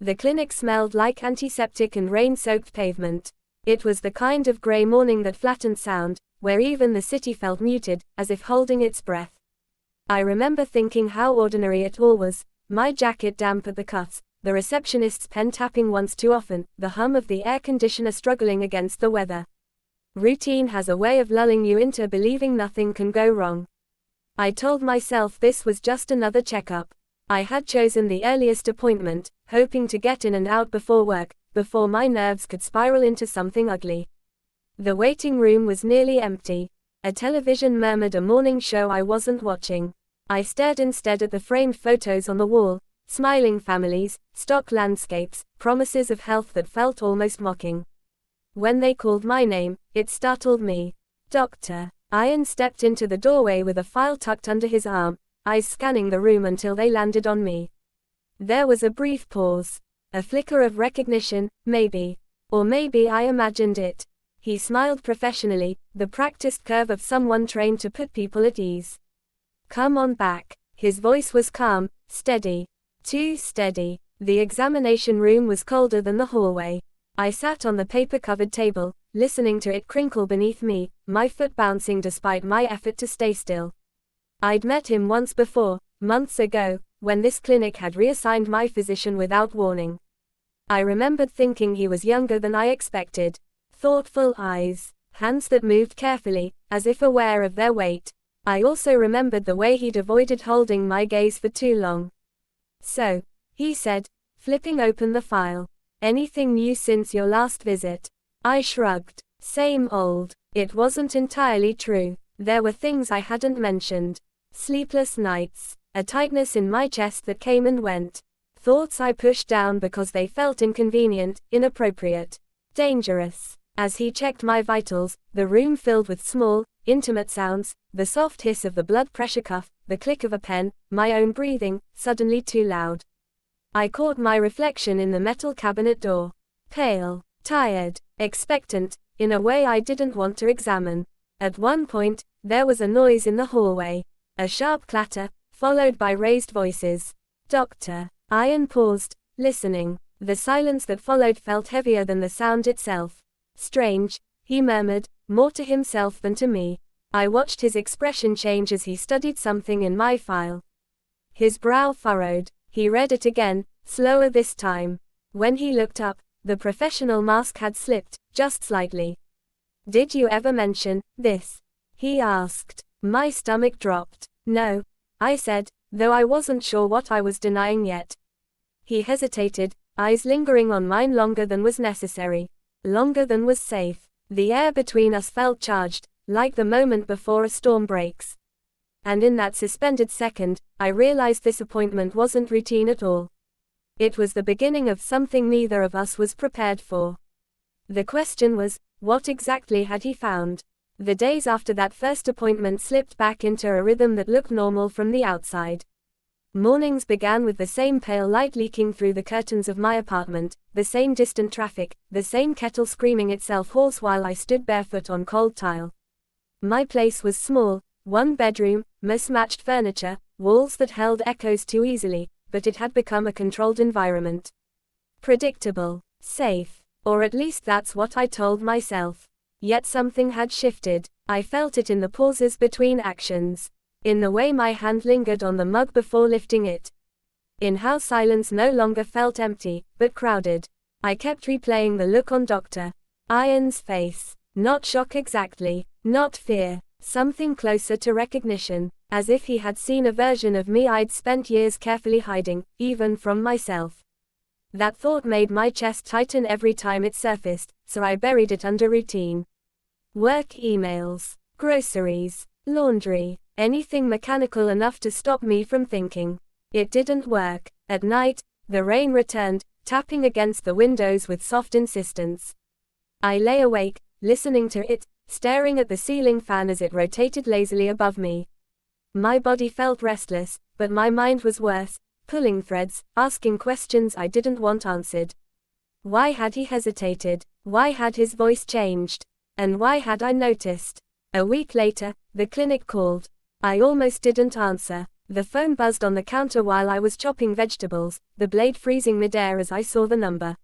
The clinic smelled like antiseptic and rain-soaked pavement. It was the kind of grey morning that flattened sound, where even the city felt muted, as if holding its breath. I remember thinking how ordinary it all was, my jacket damp at the cuffs, the receptionist's pen tapping once too often, the hum of the air conditioner struggling against the weather. Routine has a way of lulling you into believing nothing can go wrong. I told myself this was just another checkup. I had chosen the earliest appointment, hoping to get in and out before work, before my nerves could spiral into something ugly. The waiting room was nearly empty. A television murmured a morning show I wasn't watching. I stared instead at the framed photos on the wall, smiling families, stock landscapes, promises of health that felt almost mocking. When they called my name, it startled me. Doctor. Ian stepped into the doorway with a file tucked under his arm, eyes scanning the room until they landed on me. There was a brief pause. A flicker of recognition, maybe. Or maybe I imagined it. He smiled professionally, the practiced curve of someone trained to put people at ease. Come on back. His voice was calm, steady. Too steady. The examination room was colder than the hallway. I sat on the paper-covered table, listening to it crinkle beneath me, my foot bouncing despite my effort to stay still. I'd met him once before, months ago, when this clinic had reassigned my physician without warning. I remembered thinking he was younger than I expected. Thoughtful eyes, hands that moved carefully, as if aware of their weight. I also remembered the way he'd avoided holding my gaze for too long. So, he said, flipping open the file. Anything new since your last visit? I shrugged. Same old. It wasn't entirely true. There were things I hadn't mentioned. Sleepless nights. A tightness in my chest that came and went. Thoughts I pushed down because they felt inconvenient, inappropriate, dangerous. As he checked my vitals, the room filled with small, intimate sounds, the soft hiss of the blood pressure cuff, the click of a pen, my own breathing, suddenly too loud. I caught my reflection in the metal cabinet door. Pale, tired, expectant, in a way I didn't want to examine. At one point, there was a noise in the hallway. A sharp clatter, followed by raised voices. Doctor. Ian paused, listening. The silence that followed felt heavier than the sound itself. Strange, he murmured, more to himself than to me. I watched his expression change as he studied something in my file. His brow furrowed. He read it again, slower this time. When he looked up, the professional mask had slipped, just slightly. Did you ever mention this? He asked. My stomach dropped. No, I said, though I wasn't sure what I was denying yet. He hesitated, eyes lingering on mine longer than was necessary. Longer than was safe. The air between us felt charged, like the moment before a storm breaks. And in that suspended second, I realized this appointment wasn't routine at all. It was the beginning of something neither of us was prepared for. The question was, what exactly had he found? The days after that first appointment slipped back into a rhythm that looked normal from the outside. Mornings began with the same pale light leaking through the curtains of my apartment, the same distant traffic, the same kettle screaming itself hoarse while I stood barefoot on cold tile. My place was small, one bedroom, mismatched furniture, walls that held echoes too easily, but it had become a controlled environment. Predictable, safe, or at least that's what I told myself. Yet something had shifted. I felt it in the pauses between actions. In the way my hand lingered on the mug before lifting it. In how silence no longer felt empty, but crowded. I kept replaying the look on Dr. Ian's face. Not shock exactly, not fear, something closer to recognition, as if he had seen a version of me I'd spent years carefully hiding, even from myself. That thought made my chest tighten every time it surfaced, so I buried it under routine. Work emails, groceries, laundry, anything mechanical enough to stop me from thinking. It didn't work. At night, the rain returned, tapping against the windows with soft insistence. I lay awake, listening to it, staring at the ceiling fan as it rotated lazily above me. My body felt restless, but my mind was worse, pulling threads, asking questions I didn't want answered. Why had he hesitated? Why had his voice changed? And why had I noticed? A week later, the clinic called. I almost didn't answer. The phone buzzed on the counter while I was chopping vegetables, the blade freezing midair as I saw the number.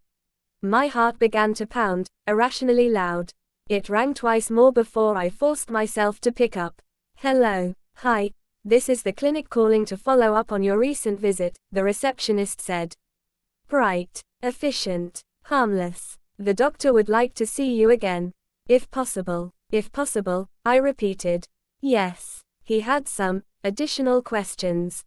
My heart began to pound, irrationally loud. It rang twice more before I forced myself to pick up. Hello. Hi. This is the clinic calling to follow up on your recent visit, the receptionist said. Bright, efficient, harmless. The doctor would like to see you again. If possible, I repeated. Yes. He had some additional questions.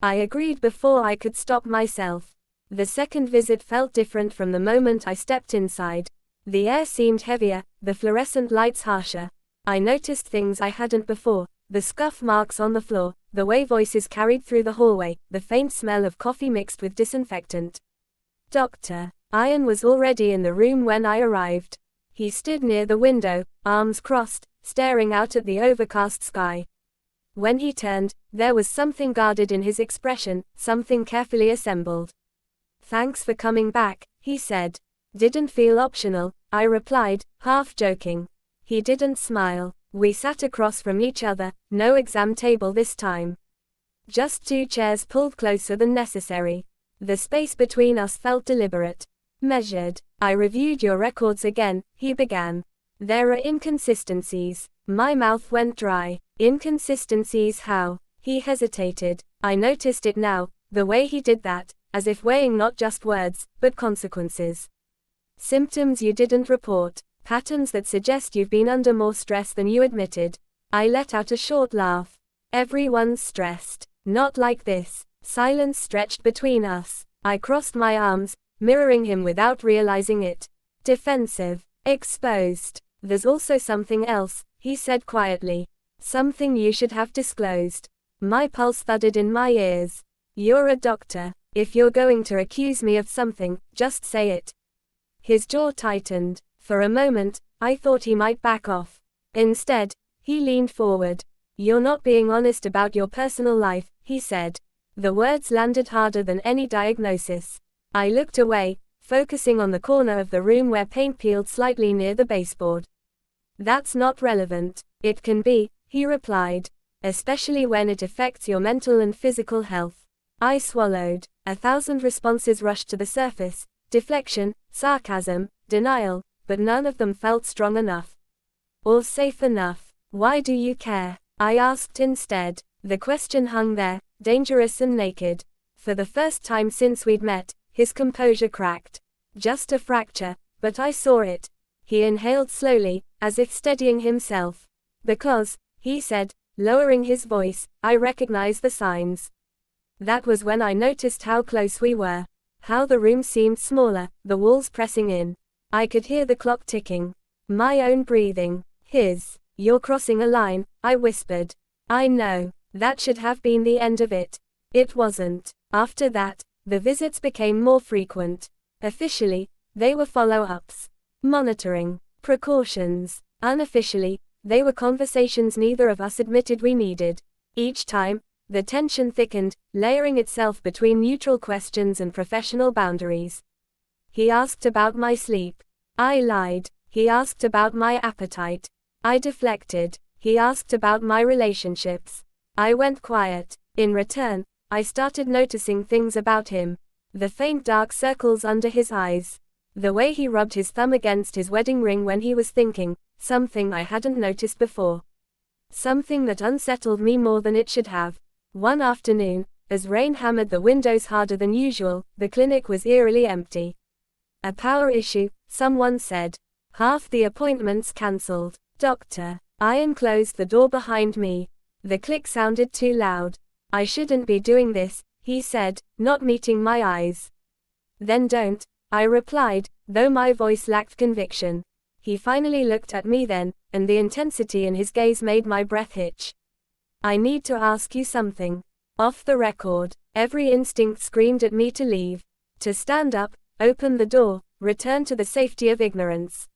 I agreed before I could stop myself. The second visit felt different from the moment I stepped inside. The air seemed heavier, the fluorescent lights harsher. I noticed things I hadn't before, the scuff marks on the floor, the way voices carried through the hallway, the faint smell of coffee mixed with disinfectant. Dr. Ian was already in the room when I arrived. He stood near the window, arms crossed, staring out at the overcast sky. When he turned, there was something guarded in his expression, something carefully assembled. Thanks for coming back, he said. Didn't feel optional, I replied, half joking. He didn't smile. We sat across from each other, no exam table this time. Just 2 chairs pulled closer than necessary. The space between us felt deliberate. Measured. I reviewed your records again, he began. There are inconsistencies. My mouth went dry. Inconsistencies how? He hesitated. I noticed it now, the way he did that, as if weighing not just words, but consequences. Symptoms you didn't report. Patterns that suggest you've been under more stress than you admitted. I let out a short laugh. Everyone's stressed. Not like this. Silence stretched between us. I crossed my arms, mirroring him without realizing it. Defensive. Exposed. There's also something else, he said quietly. Something you should have disclosed. My pulse thudded in my ears. You're a doctor. If you're going to accuse me of something, just say it. His jaw tightened. For a moment, I thought he might back off. Instead, he leaned forward. You're not being honest about your personal life, he said. The words landed harder than any diagnosis. I looked away, focusing on the corner of the room where paint peeled slightly near the baseboard. That's not relevant. It can be, he replied. Especially when it affects your mental and physical health. I swallowed. 1,000 responses rushed to the surface. Deflection, sarcasm, denial, but none of them felt strong enough. Or safe enough. Why do you care? I asked instead. The question hung there, dangerous and naked. For the first time since we'd met, his composure cracked. Just a fracture, but I saw it. He inhaled slowly, as if steadying himself. Because, he said, lowering his voice, I recognize the signs. That was when I noticed how close we were. How the room seemed smaller, the walls pressing in. I could hear the clock ticking. My own breathing. His. You're crossing a line, I whispered. I know. That should have been the end of it. It wasn't. After that, the visits became more frequent. Officially, they were follow-ups. Monitoring. Precautions. Unofficially, they were conversations neither of us admitted we needed. Each time, the tension thickened, layering itself between neutral questions and professional boundaries. He asked about my sleep. I lied. He asked about my appetite. I deflected. He asked about my relationships. I went quiet. In return, I started noticing things about him. The faint dark circles under his eyes. The way he rubbed his thumb against his wedding ring when he was thinking, something I hadn't noticed before. Something that unsettled me more than it should have. One afternoon, as rain hammered the windows harder than usual, the clinic was eerily empty. A power issue, someone said. Half the appointments cancelled. Dr. Ian closed the door behind me. The click sounded too loud. I shouldn't be doing this, he said, not meeting my eyes. Then don't, I replied, though my voice lacked conviction. He finally looked at me then, and the intensity in his gaze made my breath hitch. I need to ask you something. Off the record. Every instinct screamed at me to leave. To stand up, open the door, return to the safety of ignorance.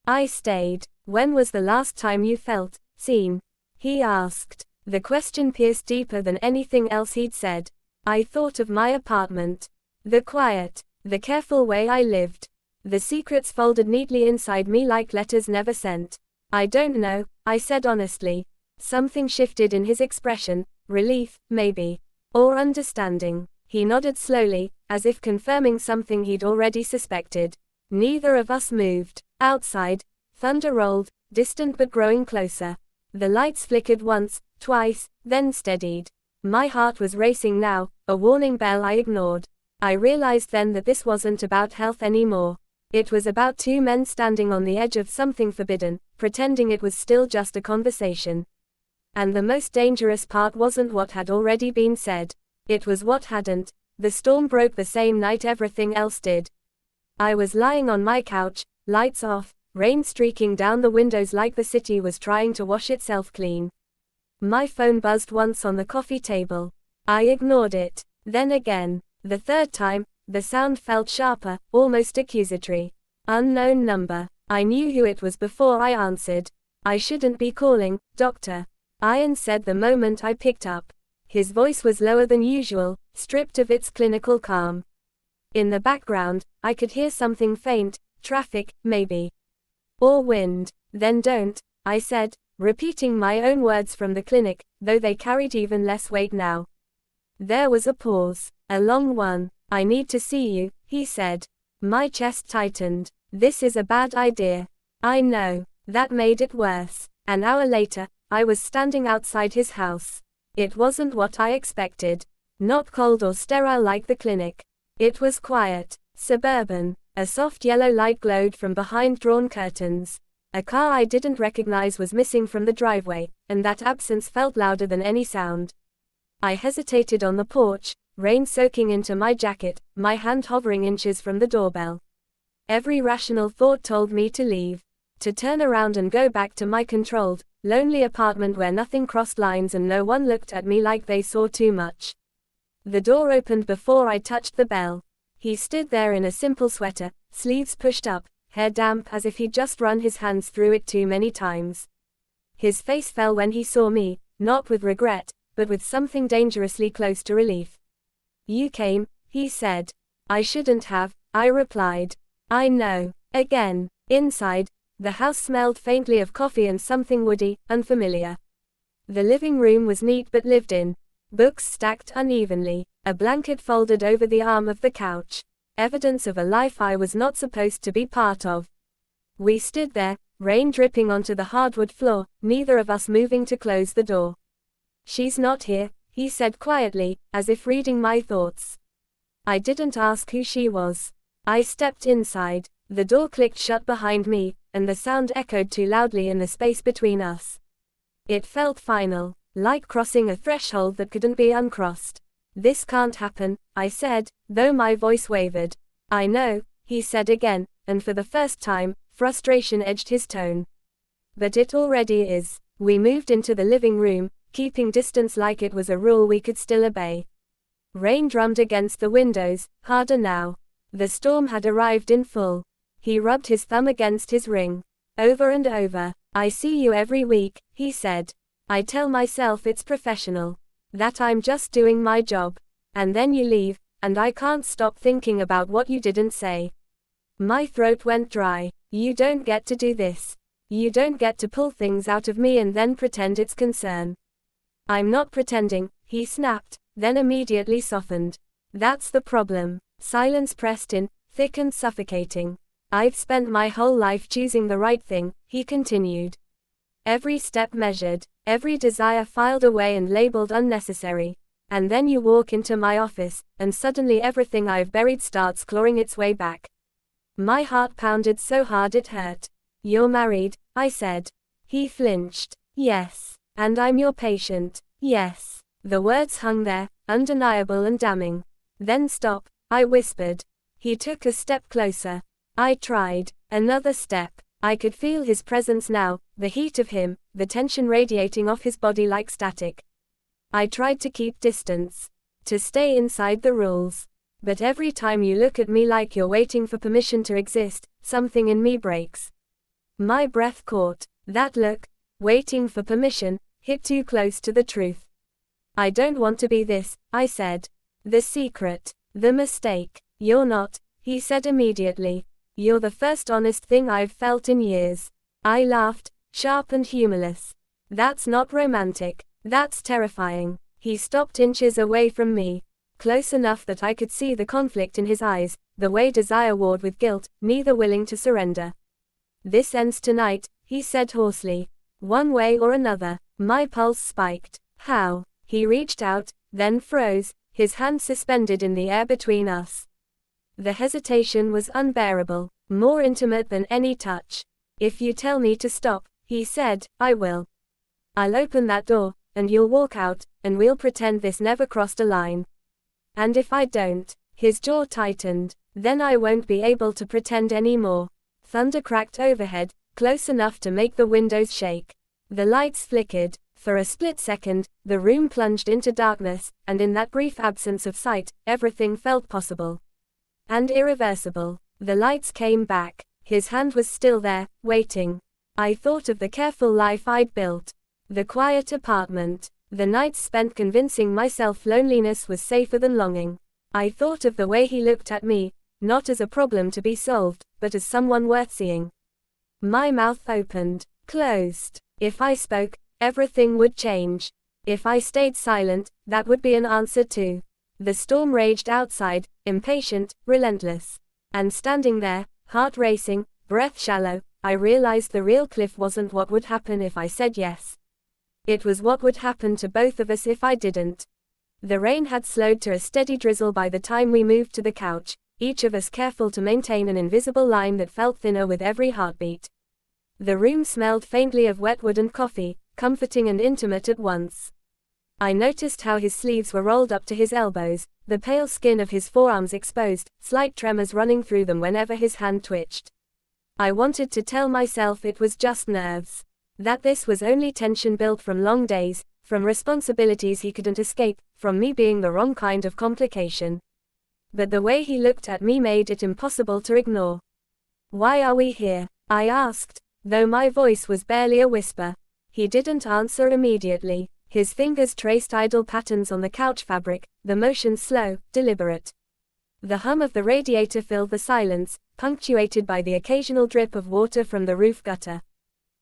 I stayed. When was the last time you felt seen? He asked. The question pierced deeper than anything else he'd said. I thought of my apartment. The quiet. The careful way I lived. The secrets folded neatly inside me like letters never sent. I don't know, I said honestly. Something shifted in his expression, relief, maybe. Or understanding. He nodded slowly, as if confirming something he'd already suspected. Neither of us moved. Outside, thunder rolled, distant but growing closer. The lights flickered once, twice, then steadied. My heart was racing now, a warning bell I ignored. I realized then that this wasn't about health anymore. It was about two men standing on the edge of something forbidden, pretending it was still just a conversation. And the most dangerous part wasn't what had already been said. It was what hadn't. The storm broke the same night everything else did. I was lying on my couch, lights off, rain streaking down the windows like the city was trying to wash itself clean. My phone buzzed once on the coffee table. I ignored it. Then again. The third time, the sound felt sharper, almost accusatory. Unknown number. I knew who it was before I answered. I shouldn't be calling, doctor. Ian said the moment I picked up. His voice was lower than usual, stripped of its clinical calm. In the background, I could hear something faint, traffic, maybe. Or wind. Then don't, I said, repeating my own words from the clinic, though they carried even less weight now. There was a pause, a long one. I need to see you, he said. My chest tightened. This is a bad idea. I know. That made it worse. An hour later, I was standing outside his house. It wasn't what I expected. Not cold or sterile like the clinic. It was quiet, suburban. A soft yellow light glowed from behind drawn curtains. A car I didn't recognize was missing from the driveway, and that absence felt louder than any sound. I hesitated on the porch, rain soaking into my jacket, my hand hovering inches from the doorbell. Every rational thought told me to leave. To turn around and go back to my controlled, lonely apartment where nothing crossed lines and no one looked at me like they saw too much. The door opened before I touched the bell. He stood there in a simple sweater, sleeves pushed up, hair damp as if he'd just run his hands through it too many times. His face fell when he saw me, not with regret, but with something dangerously close to relief. You came, he said. I shouldn't have, I replied. I know. Again. Inside, the house smelled faintly of coffee and something woody, unfamiliar. The living room was neat but lived in. Books stacked unevenly, a blanket folded over the arm of the couch. Evidence of a life I was not supposed to be part of. We stood there, rain dripping onto the hardwood floor, neither of us moving to close the door. She's not here, he said quietly, as if reading my thoughts. I didn't ask who she was. I stepped inside. The door clicked shut behind me, and the sound echoed too loudly in the space between us. It felt final, like crossing a threshold that couldn't be uncrossed. This can't happen, I said, though my voice wavered. I know, he said again, and for the first time, frustration edged his tone. But it already is. We moved into the living room, keeping distance like it was a rule we could still obey. Rain drummed against the windows, harder now. The storm had arrived in full. He rubbed his thumb against his ring. Over and over. I see you every week, he said. I tell myself it's professional. That I'm just doing my job. And then you leave, and I can't stop thinking about what you didn't say. My throat went dry. You don't get to do this. You don't get to pull things out of me and then pretend it's concern. I'm not pretending, he snapped, then immediately softened. That's the problem. Silence pressed in, thick and suffocating. I've spent my whole life choosing the right thing, he continued. Every step measured, every desire filed away and labeled unnecessary. And then you walk into my office, and suddenly everything I've buried starts clawing its way back. My heart pounded so hard it hurt. You're married, I said. He flinched. Yes. And I'm your patient. Yes. The words hung there, undeniable and damning. Then stop, I whispered. He took a step closer. I tried. Another step. I could feel his presence now, the heat of him, the tension radiating off his body like static. I tried to keep distance. To stay inside the rules. But every time you look at me like you're waiting for permission to exist, something in me breaks. My breath caught. That look, waiting for permission, hit too close to the truth. I don't want to be this, I said. The secret. The mistake. You're not, he said immediately. You're the first honest thing I've felt in years. I laughed, sharp and humorless. That's not romantic. That's terrifying. He stopped inches away from me, close enough that I could see the conflict in his eyes, the way desire warred with guilt, neither willing to surrender. "This ends tonight," he said hoarsely. "One way or another." My pulse spiked. How? He reached out, then froze, his hand suspended in the air between us. The hesitation was unbearable, more intimate than any touch. "If you tell me to stop," he said, "I will. I'll open that door, and you'll walk out, and we'll pretend this never crossed a line. And if I don't," his jaw tightened, "then I won't be able to pretend anymore." Thunder cracked overhead, close enough to make the windows shake. The lights flickered. For a split second, the room plunged into darkness, and in that brief absence of sight, everything felt possible. And irreversible. The lights came back. His hand was still there, waiting. I thought of the careful life I'd built. The quiet apartment. The nights spent convincing myself loneliness was safer than longing. I thought of the way he looked at me, not as a problem to be solved, but as someone worth seeing. My mouth opened, closed. If I spoke, everything would change. If I stayed silent, that would be an answer too. The storm raged outside, impatient, relentless. And standing there, heart racing, breath shallow, I realized the real cliff wasn't what would happen if I said yes. It was what would happen to both of us if I didn't. The rain had slowed to a steady drizzle by the time we moved to the couch, each of us careful to maintain an invisible line that felt thinner with every heartbeat. The room smelled faintly of wet wood and coffee, comforting and intimate at once. I noticed how his sleeves were rolled up to his elbows, the pale skin of his forearms exposed, slight tremors running through them whenever his hand twitched. I wanted to tell myself it was just nerves. That this was only tension built from long days, from responsibilities he couldn't escape, from me being the wrong kind of complication. But the way he looked at me made it impossible to ignore. "Why are we here?" I asked, though my voice was barely a whisper. He didn't answer immediately. His fingers traced idle patterns on the couch fabric, the motion slow, deliberate. The hum of the radiator filled the silence, punctuated by the occasional drip of water from the roof gutter.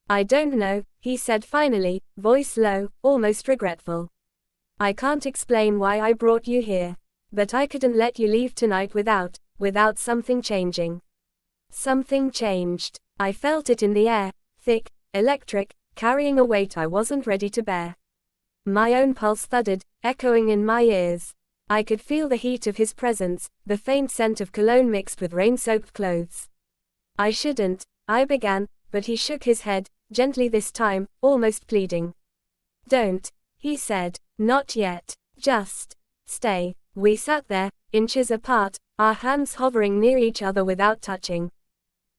"I don't know," he said finally, voice low, almost regretful. "I can't explain why I brought you here. But I couldn't let you leave tonight without something changing." Something changed. I felt it in the air, thick, electric, carrying a weight I wasn't ready to bear. My own pulse thudded, echoing in my ears. I could feel the heat of his presence, the faint scent of cologne mixed with rain-soaked clothes. "I shouldn't," I began, but he shook his head, gently this time, almost pleading. "Don't," he said. "Not yet. Just stay." We sat there, inches apart, our hands hovering near each other without touching.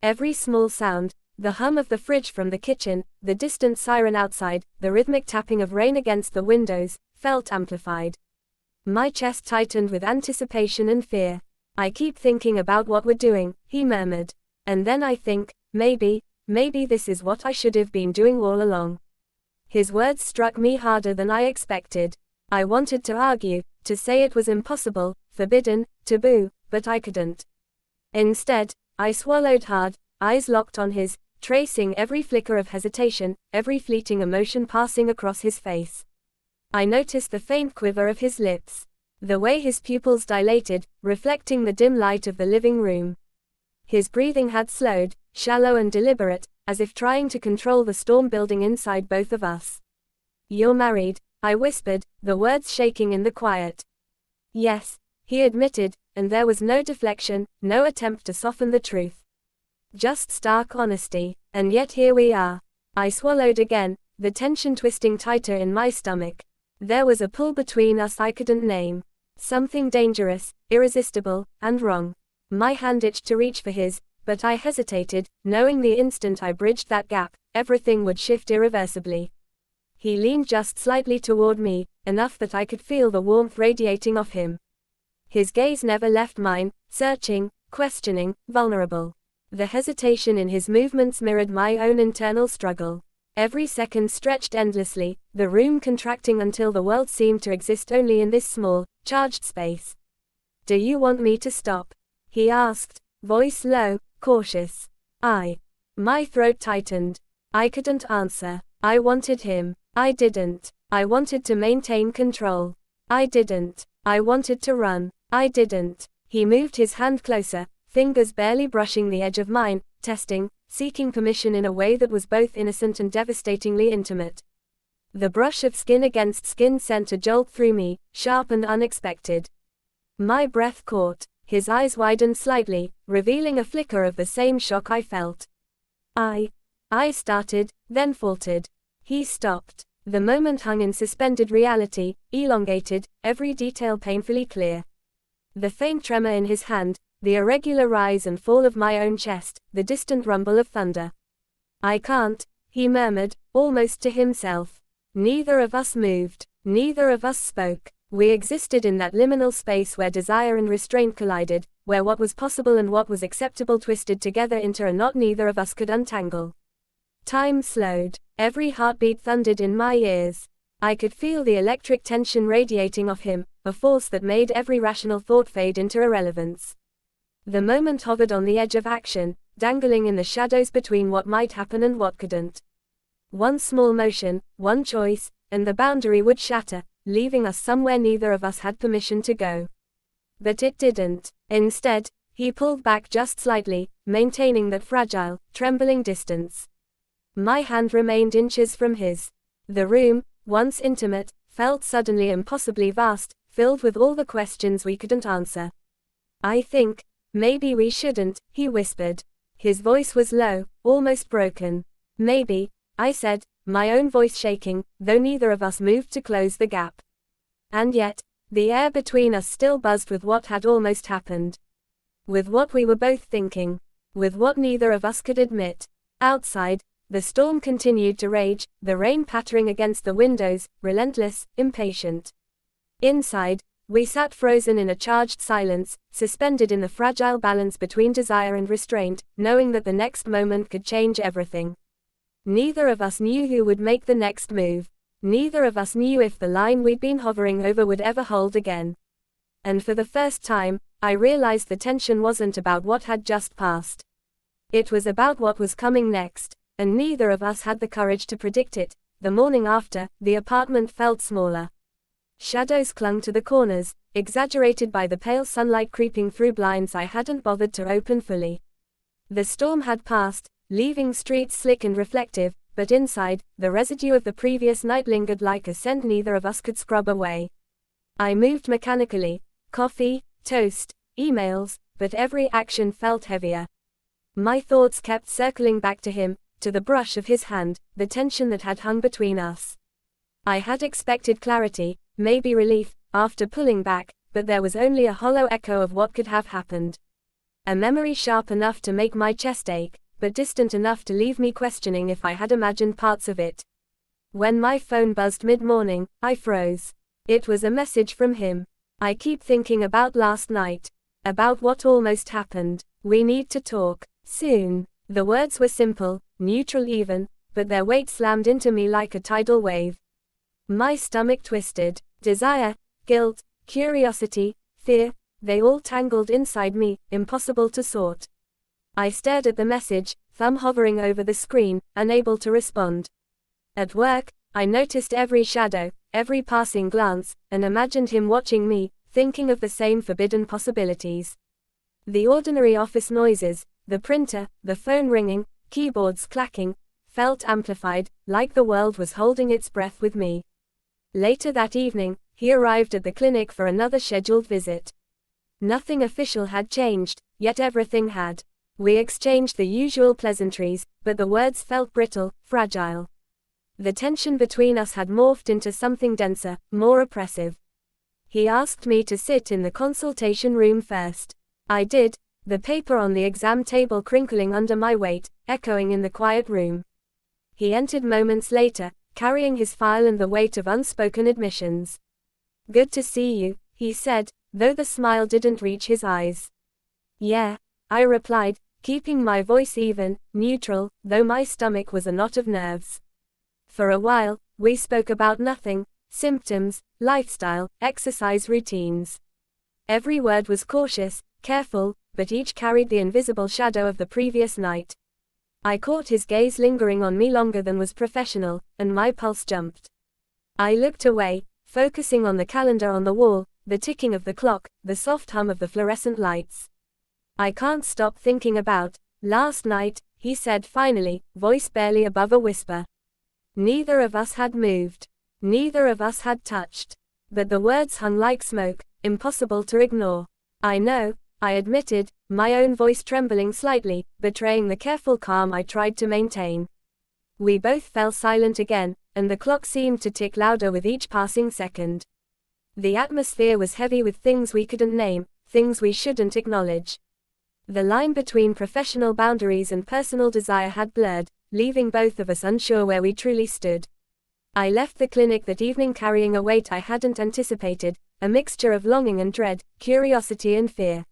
Every small sound, the hum of the fridge from the kitchen, the distant siren outside, the rhythmic tapping of rain against the windows, felt amplified. My chest tightened with anticipation and fear. "I keep thinking about what we're doing," he murmured. "And then I think, maybe this is what I should have been doing all along." His words struck me harder than I expected. I wanted to argue, to say it was impossible, forbidden, taboo, but I couldn't. Instead, I swallowed hard, eyes locked on his, tracing every flicker of hesitation, every fleeting emotion passing across his face. I noticed the faint quiver of his lips. The way his pupils dilated, reflecting the dim light of the living room. His breathing had slowed, shallow and deliberate, as if trying to control the storm building inside both of us. "You're married," I whispered, the words shaking in the quiet. "Yes," he admitted, and there was no deflection, no attempt to soften the truth. Just stark honesty. "And yet here we are." I swallowed again, the tension twisting tighter in my stomach. There was a pull between us I couldn't name. Something dangerous, irresistible, and wrong. My hand itched to reach for his, but I hesitated, knowing the instant I bridged that gap, everything would shift irreversibly. He leaned just slightly toward me, enough that I could feel the warmth radiating off him. His gaze never left mine, searching, questioning, vulnerable. The hesitation in his movements mirrored my own internal struggle. Every second stretched endlessly, the room contracting until the world seemed to exist only in this small, charged space. "Do you want me to stop?" he asked, voice low, cautious. My throat tightened. I couldn't answer. I wanted him. I didn't. I wanted to maintain control. I didn't. I wanted to run. I didn't. He moved his hand closer, fingers barely brushing the edge of mine, testing, seeking permission in a way that was both innocent and devastatingly intimate. The brush of skin against skin sent a jolt through me, sharp and unexpected. My breath caught. His eyes widened slightly, revealing a flicker of the same shock I felt. I started, then faltered. He stopped. The moment hung in suspended reality, elongated, every detail painfully clear. The faint tremor in his hand, the irregular rise and fall of my own chest, the distant rumble of thunder. I can't, he murmured, almost to himself. Neither of us moved. Neither of us spoke. We existed in that liminal space where desire and restraint collided, where what was possible and what was acceptable twisted together into a knot neither of us could untangle. Time slowed. Every heartbeat thundered in my ears. I could feel the electric tension radiating off him, a force that made every rational thought fade into irrelevance. The moment hovered on the edge of action, dangling in the shadows between what might happen and what couldn't. One small motion, one choice, and the boundary would shatter, leaving us somewhere neither of us had permission to go. But it didn't. Instead, he pulled back just slightly, maintaining that fragile, trembling distance. My hand remained inches from his. The room, once intimate, felt suddenly impossibly vast, filled with all the questions we couldn't answer. I think, maybe we shouldn't, he whispered. His voice was low, almost broken. Maybe, I said, my own voice shaking, though neither of us moved to close the gap. And yet, the air between us still buzzed with what had almost happened. With what we were both thinking. With what neither of us could admit. Outside, the storm continued to rage, the rain pattering against the windows, relentless, impatient. Inside, we sat frozen in a charged silence, suspended in the fragile balance between desire and restraint, knowing that the next moment could change everything. Neither of us knew who would make the next move. Neither of us knew if the line we'd been hovering over would ever hold again. And for the first time, I realized the tension wasn't about what had just passed. It was about what was coming next. And neither of us had the courage to predict it. The morning after, the apartment felt smaller. Shadows clung to the corners, exaggerated by the pale sunlight creeping through blinds I hadn't bothered to open fully. The storm had passed, leaving streets slick and reflective, but inside, the residue of the previous night lingered like a scent neither of us could scrub away. I moved mechanically, coffee, toast, emails, but every action felt heavier. My thoughts kept circling back to him, to the brush of his hand, the tension that had hung between us. I had expected clarity, maybe relief, after pulling back, but there was only a hollow echo of what could have happened. A memory sharp enough to make my chest ache, but distant enough to leave me questioning if I had imagined parts of it. When my phone buzzed mid-morning, I froze. It was a message from him. I keep thinking about last night. About what almost happened. We need to talk. Soon. The words were simple, neutral even, but their weight slammed into me like a tidal wave. My stomach twisted. Desire, guilt, curiosity, fear, they all tangled inside me, impossible to sort. I stared at the message, thumb hovering over the screen, unable to respond. At work, I noticed every shadow, every passing glance, and imagined him watching me, thinking of the same forbidden possibilities. The ordinary office noises, the printer, the phone ringing, keyboards clacking, felt amplified, like the world was holding its breath with me. Later that evening, he arrived at the clinic for another scheduled visit. Nothing official had changed, yet everything had. We exchanged the usual pleasantries, but the words felt brittle, fragile. The tension between us had morphed into something denser, more oppressive. He asked me to sit in the consultation room first. I did, the paper on the exam table crinkling under my weight, echoing in the quiet room. He entered moments later, carrying his file and the weight of unspoken admissions. "Good to see you," he said, though the smile didn't reach his eyes. "Yeah," I replied, keeping my voice even, neutral, though my stomach was a knot of nerves. For a while, we spoke about nothing, symptoms, lifestyle, exercise routines. Every word was cautious, careful, but each carried the invisible shadow of the previous night. I caught his gaze lingering on me longer than was professional, and my pulse jumped. I looked away, focusing on the calendar on the wall, the ticking of the clock, the soft hum of the fluorescent lights. I can't stop thinking about last night, he said finally, voice barely above a whisper. Neither of us had moved. Neither of us had touched. But the words hung like smoke, impossible to ignore. I know, I admitted, my own voice trembling slightly, betraying the careful calm I tried to maintain. We both fell silent again, and the clock seemed to tick louder with each passing second. The atmosphere was heavy with things we couldn't name, things we shouldn't acknowledge. The line between professional boundaries and personal desire had blurred, leaving both of us unsure where we truly stood. I left the clinic that evening carrying a weight I hadn't anticipated, a mixture of longing and dread, curiosity and fear.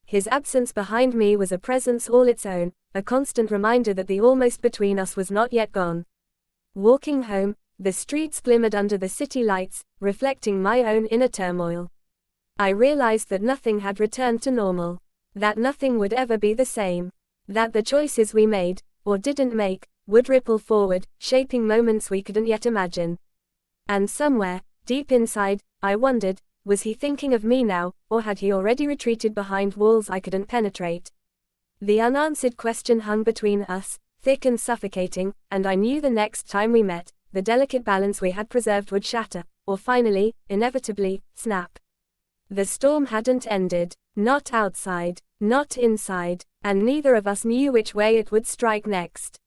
His absence behind me was a presence all its own, a constant reminder that the almost between us was not yet gone. Walking home, the streets glimmered under the city lights, reflecting my own inner turmoil. I realized that nothing had returned to normal. That nothing would ever be the same. That the choices we made, or didn't make, would ripple forward, shaping moments we couldn't yet imagine. And somewhere, deep inside, I wondered, was he thinking of me now, or had he already retreated behind walls I couldn't penetrate? The unanswered question hung between us, thick and suffocating, and I knew the next time we met, the delicate balance we had preserved would shatter, or finally, inevitably, snap. The storm hadn't ended, not outside, not inside, and neither of us knew which way it would strike next.